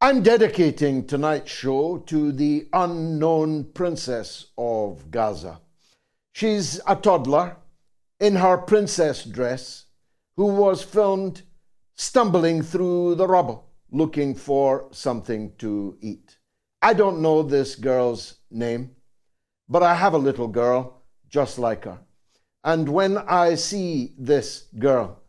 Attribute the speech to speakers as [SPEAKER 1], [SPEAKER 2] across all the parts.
[SPEAKER 1] I'm dedicating tonight's show to the unknown princess of Gaza. She's a toddler in her princess dress who was filmed stumbling through the rubble looking for something to eat. I don't know this girl's name, but I have a little girl just like her. And when I see this girl,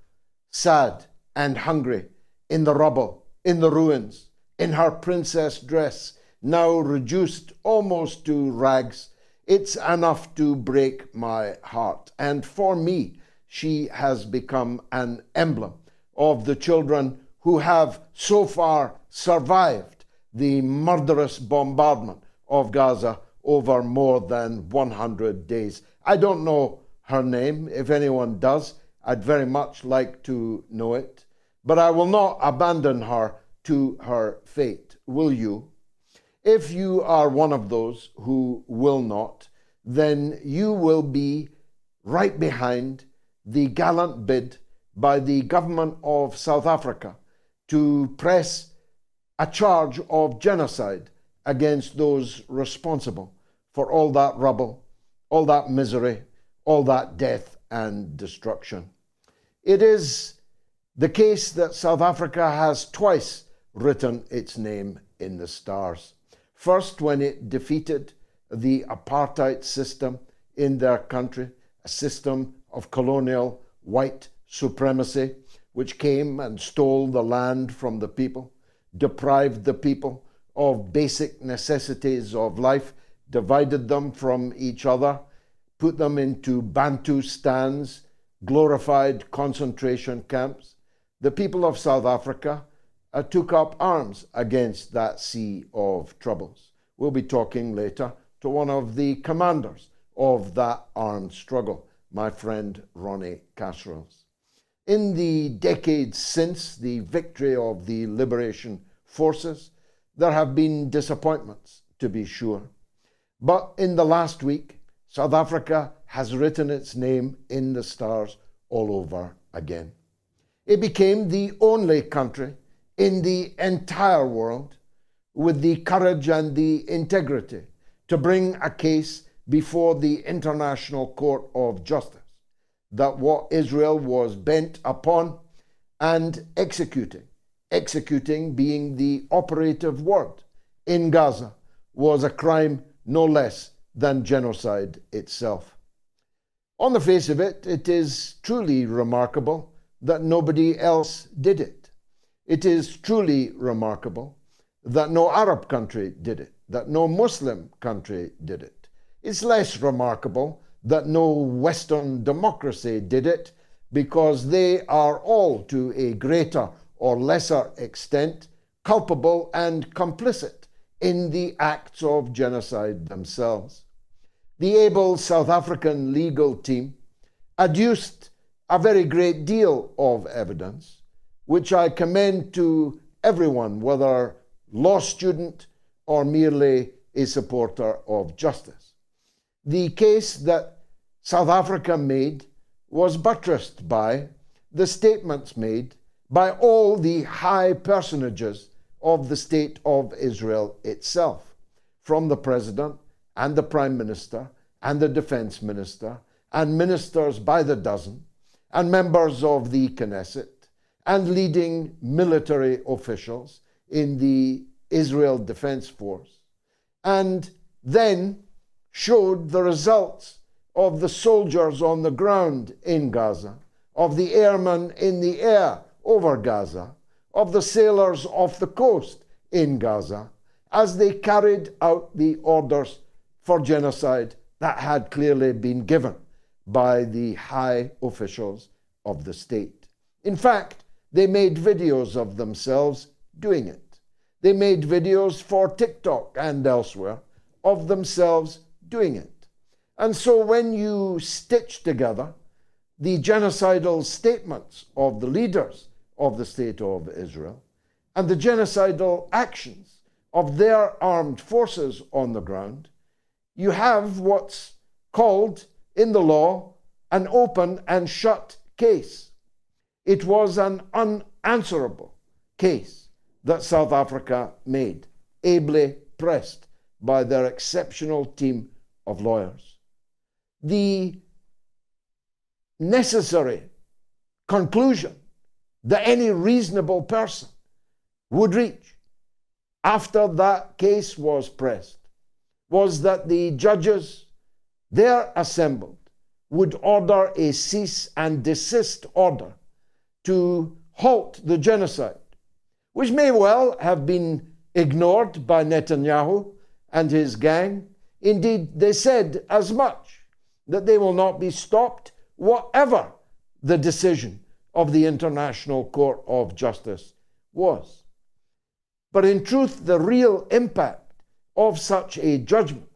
[SPEAKER 1] sad and hungry, in the rubble, in the ruins, in her princess dress, now reduced almost to rags, it's enough to break my heart. And for me, she has become an emblem of the children who have so far survived the murderous bombardment of Gaza over more than 100 days. I don't know her name. If anyone does, I'd very much like to know it. But I will not abandon her to her fate, will you? If you are one of those who will not, then you will be right behind the gallant bid by the government of South Africa to press a charge of genocide against those responsible for all that rubble, all that misery, all that death and destruction. It is the case that South Africa has twice written its name in the stars. First, when it defeated the apartheid system in their country, a system of colonial white supremacy, which came and stole the land from the people, deprived the people of basic necessities of life, divided them from each other, put them into Bantustans, glorified concentration camps. The people of South Africa took up arms against that sea of troubles. We'll be talking later to one of the commanders of that armed struggle, my friend Ronnie Casserols. In the decades since the victory of the liberation forces, there have been disappointments, to be sure. But in the last week, South Africa has written its name in the stars all over again. It became the only country in the entire world with the courage and the integrity to bring a case before the International Court of Justice that what Israel was bent upon and executing being the operative word in Gaza, was a crime no less than genocide itself. On the face of it, it is truly remarkable that nobody else did it. It is truly remarkable that no Arab country did it, that no Muslim country did it. It's less remarkable that no Western democracy did it, because they are all, to a greater or lesser extent, culpable and complicit in the acts of genocide themselves. The able South African legal team adduced a very great deal of evidence, which I commend to everyone, whether law student or merely a supporter of justice. The case that South Africa made was buttressed by the statements made by all the high personages of the State of Israel itself, from the President and the Prime Minister and the Defense Minister and ministers by the dozen and members of the Knesset and leading military officials in the Israel Defense Force, and then showed the results of the soldiers on the ground in Gaza, of the airmen in the air over Gaza, of the sailors off the coast in Gaza, as they carried out the orders for genocide that had clearly been given by the high officials of the state. In fact, they made videos of themselves doing it. They made videos for TikTok and elsewhere of themselves doing it. And so when you stitch together the genocidal statements of the leaders of the State of Israel and the genocidal actions of their armed forces on the ground, you have what's called in the law an open and shut case. It was an unanswerable case that South Africa made, ably pressed by their exceptional team of lawyers. The necessary conclusion that any reasonable person would reach after that case was pressed was that the judges there assembled would order a cease and desist order to halt the genocide, which may well have been ignored by Netanyahu and his gang. Indeed, they said as much, that they will not be stopped, whatever the decision of the International Court of Justice was. But in truth, the real impact of such a judgment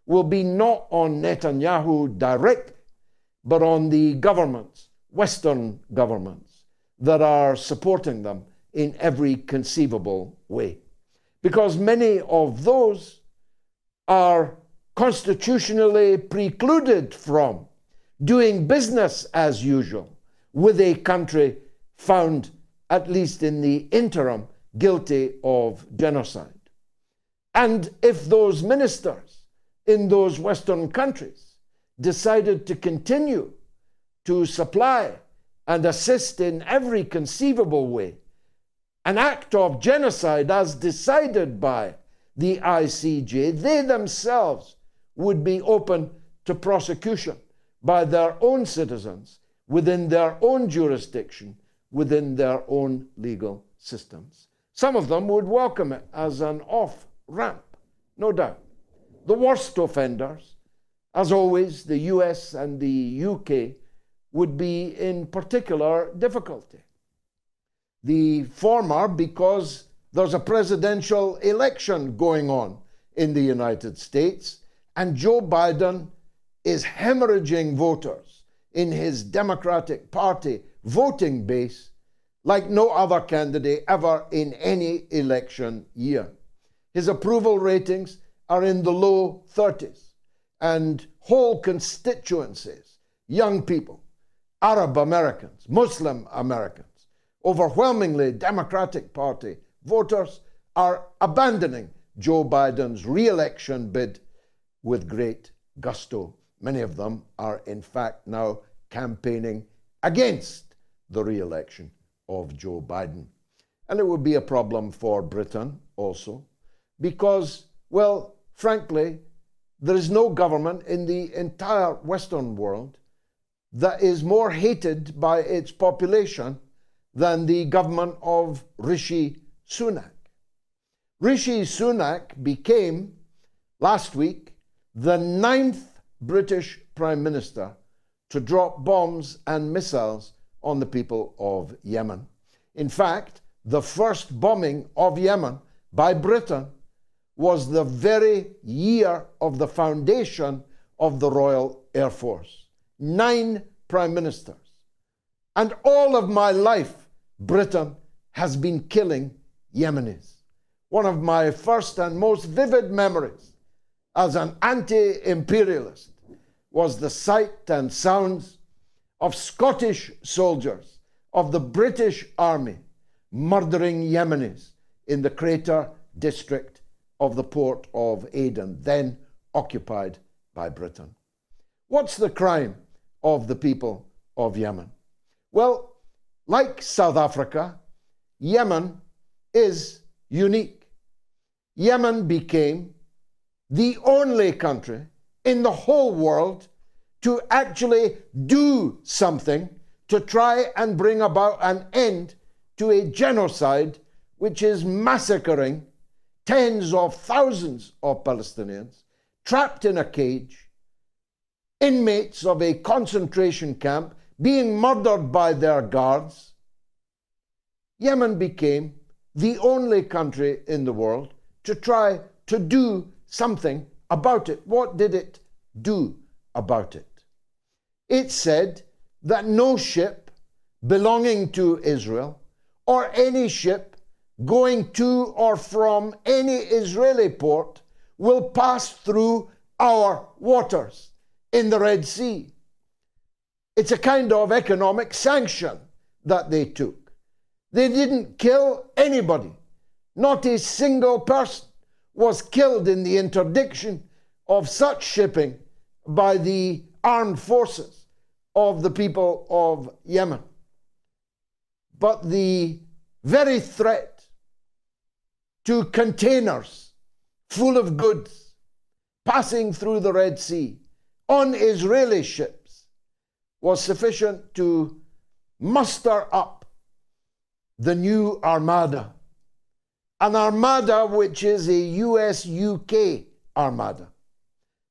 [SPEAKER 1] will be not on Netanyahu directly, but on the governments, Western governments, that are supporting them in every conceivable way. Because many of those are constitutionally precluded from doing business as usual with a country found, at least in the interim, guilty of genocide. And if those ministers in those Western countries decided to continue to supply and assist in every conceivable way an act of genocide as decided by the ICJ, they themselves would be open to prosecution by their own citizens within their own jurisdiction, within their own legal systems. Some of them would welcome it as an off-ramp, no doubt. The worst offenders, as always, the US and the UK, would be in particular difficulty. The former because there's a presidential election going on in the United States, and Joe Biden is hemorrhaging voters in his Democratic Party voting base like no other candidate ever in any election year. His approval ratings are in the low 30s, and whole constituencies, young people, Arab Americans, Muslim Americans, overwhelmingly Democratic Party voters are abandoning Joe Biden's re-election bid with great gusto. Many of them are in fact now campaigning against the re-election of Joe Biden. And it would be a problem for Britain also because, well, frankly, there is no government in the entire Western world that is more hated by its population than the government of Rishi Sunak. Rishi Sunak became, last week, the 9th British Prime Minister to drop bombs and missiles on the people of Yemen. In fact, the first bombing of Yemen by Britain was the very year of the foundation of the Royal Air Force. 9 prime ministers. And all of my life, Britain has been killing Yemenis. One of my first and most vivid memories as an anti-imperialist was the sight and sounds of Scottish soldiers of the British Army murdering Yemenis in the Crater district of the port of Aden, then occupied by Britain. What's the crime of the people of Yemen? Well, like South Africa, Yemen is unique. Yemen became the only country in the whole world to actually do something to try and bring about an end to a genocide which is massacring tens of thousands of Palestinians trapped in a cage, inmates of a concentration camp being murdered by their guards. Yemen became the only country in the world to try to do something about it. What did it do about it? It said that no ship belonging to Israel or any ship going to or from any Israeli port will pass through our waters in the Red Sea. It's a kind of economic sanction that they took. They didn't kill anybody Not a single person was killed in the interdiction of such shipping by the armed forces of the people of Yemen. But the very threat to containers full of goods passing through the Red Sea on Israeli ships was sufficient to muster up the new armada, an armada which is a US-UK armada.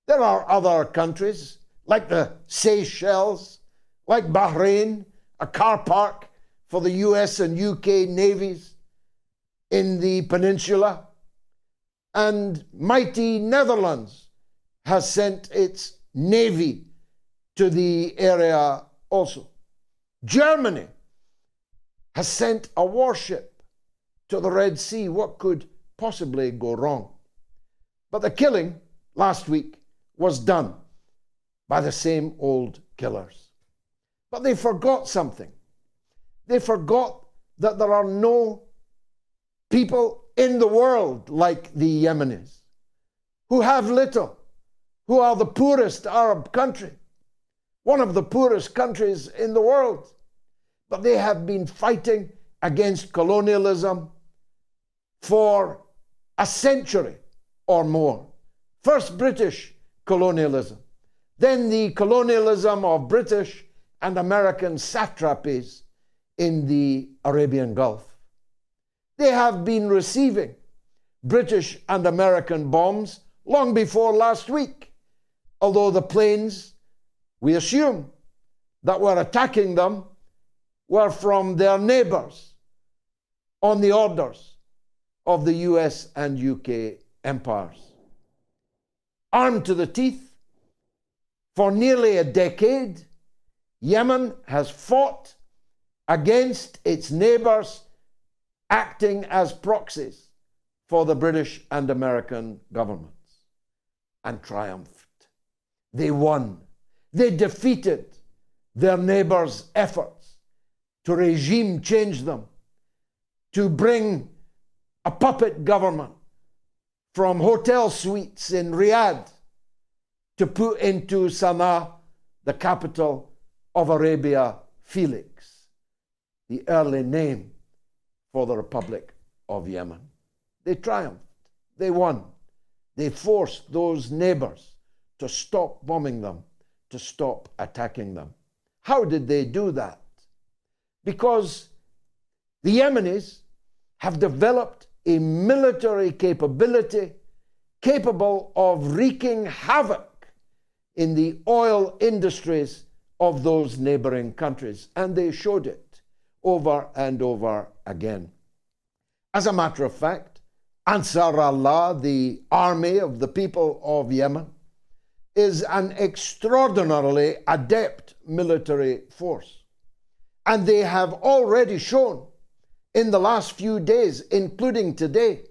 [SPEAKER 1] There are other countries like the Seychelles, like Bahrain, a car park for the US and UK navies in the peninsula, and mighty Netherlands has sent its navy to the area also. Germany has sent a warship to the Red Sea. What could possibly go wrong? But the killing last week was done by the same old killers. But they forgot something. They forgot that there are no people in the world like the Yemenis, who have little, who are the poorest Arab country, one of the poorest countries in the world. But they have been fighting against colonialism for a century or more. First British colonialism, then the colonialism of British and American satrapies in the Arabian Gulf. They have been receiving British and American bombs long before last week, although the planes, we assume, that were attacking them were from their neighbors on the orders of the US and UK empires. Armed to the teeth, for nearly a decade, Yemen has fought against its neighbors, acting as proxies for the British and American governments, and triumphed. They won. They defeated their neighbors' efforts to regime change them, to bring a puppet government from hotel suites in Riyadh to put into Sana'a, the capital of Arabia, Felix, the early name for the Republic of Yemen. They triumphed. They won. They forced those neighbors to stop bombing them, to stop attacking them. How did they do that? Because the Yemenis have developed a military capability capable of wreaking havoc in the oil industries of those neighboring countries, and they showed it over and over again. As a matter of fact, Ansar Allah, the army of the people of Yemen, is an extraordinarily adept military force. And they have already shown in the last few days, including today,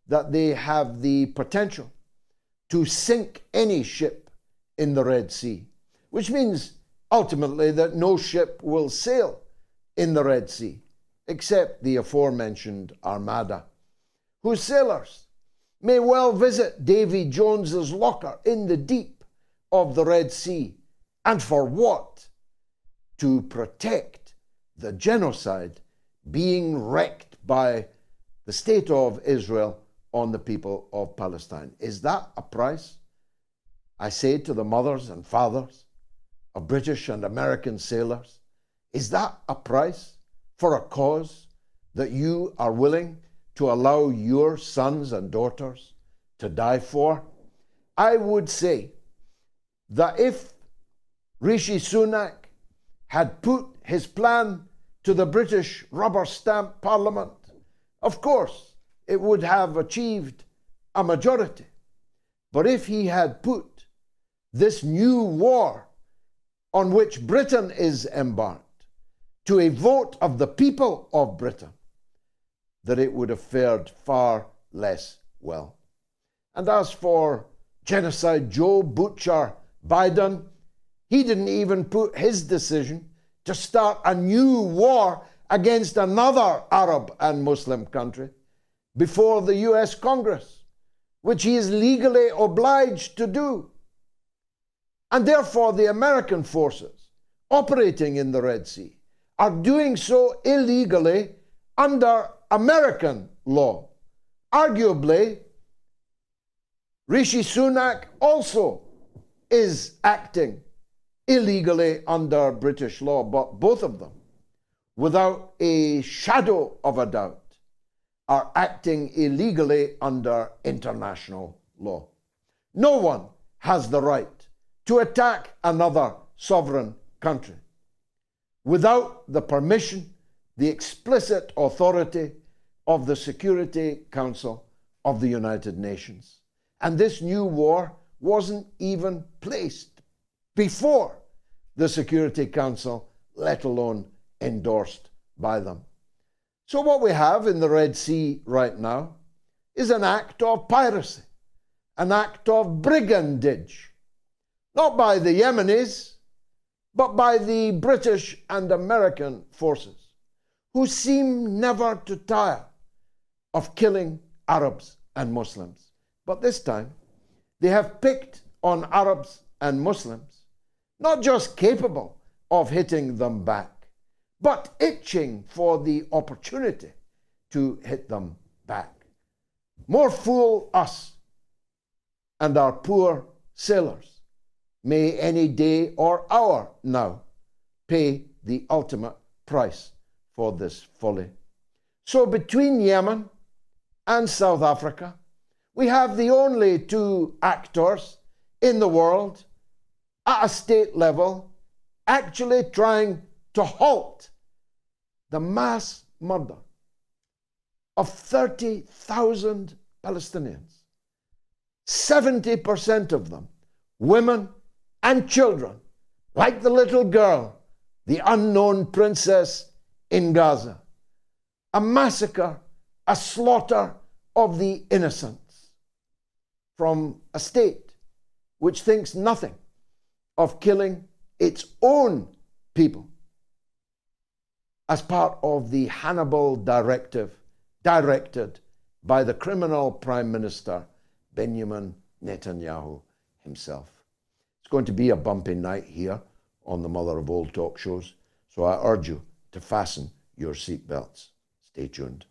[SPEAKER 1] that they have the potential to sink any ship in the Red Sea, which means ultimately that no ship will sail in the Red Sea, except the aforementioned armada, whose sailors may well visit Davy Jones's locker in the deep of the Red Sea. And for what? To protect the genocide being wreaked by the state of Israel on the people of Palestine. Is that a price? I say to the mothers and fathers of British and American sailors, is that a price for a cause that you are willing to allow your sons and daughters to die for? I would say that if Rishi Sunak had put his plan to the British rubber stamp parliament, of course it would have achieved a majority. But if he had put this new war on which Britain is embarked to a vote of the people of Britain, that it would have fared far less well. And as for Genocide Joe Butcher Biden, he didn't even put his decision to start a new war against another Arab and Muslim country before the US Congress, which he is legally obliged to do. And therefore, the American forces operating in the Red Sea are doing so illegally under American law. Arguably, Rishi Sunak also is acting illegally under British law, but both of them, without a shadow of a doubt, are acting illegally under international law. No one has the right to attack another sovereign country without the permission, the explicit authority of the Security Council of the United Nations. And this new war wasn't even placed before the Security Council, let alone endorsed by them. So what we have in the Red Sea right now is an act of piracy, an act of brigandage, not by the Yemenis, but by the British and American forces, who seem never to tire of killing Arabs and Muslims. But this time, they have picked on Arabs and Muslims, not just capable of hitting them back, but itching for the opportunity to hit them back. More fool us and our poor sailors may any day or hour now pay the ultimate price for this folly. So between Yemen and South Africa, we have the only two actors in the world at a state level actually trying to halt the mass murder of 30,000 Palestinians, 70% of them women and children, like the little girl, the unknown princess in Gaza. A massacre, a slaughter of the innocents from a state which thinks nothing of killing its own people as part of the Hannibal directive directed by the criminal Prime Minister Benjamin Netanyahu himself. It's going to be a bumpy night here on the Mother of All Talk Shows, so I urge you to fasten your seatbelts. Stay tuned.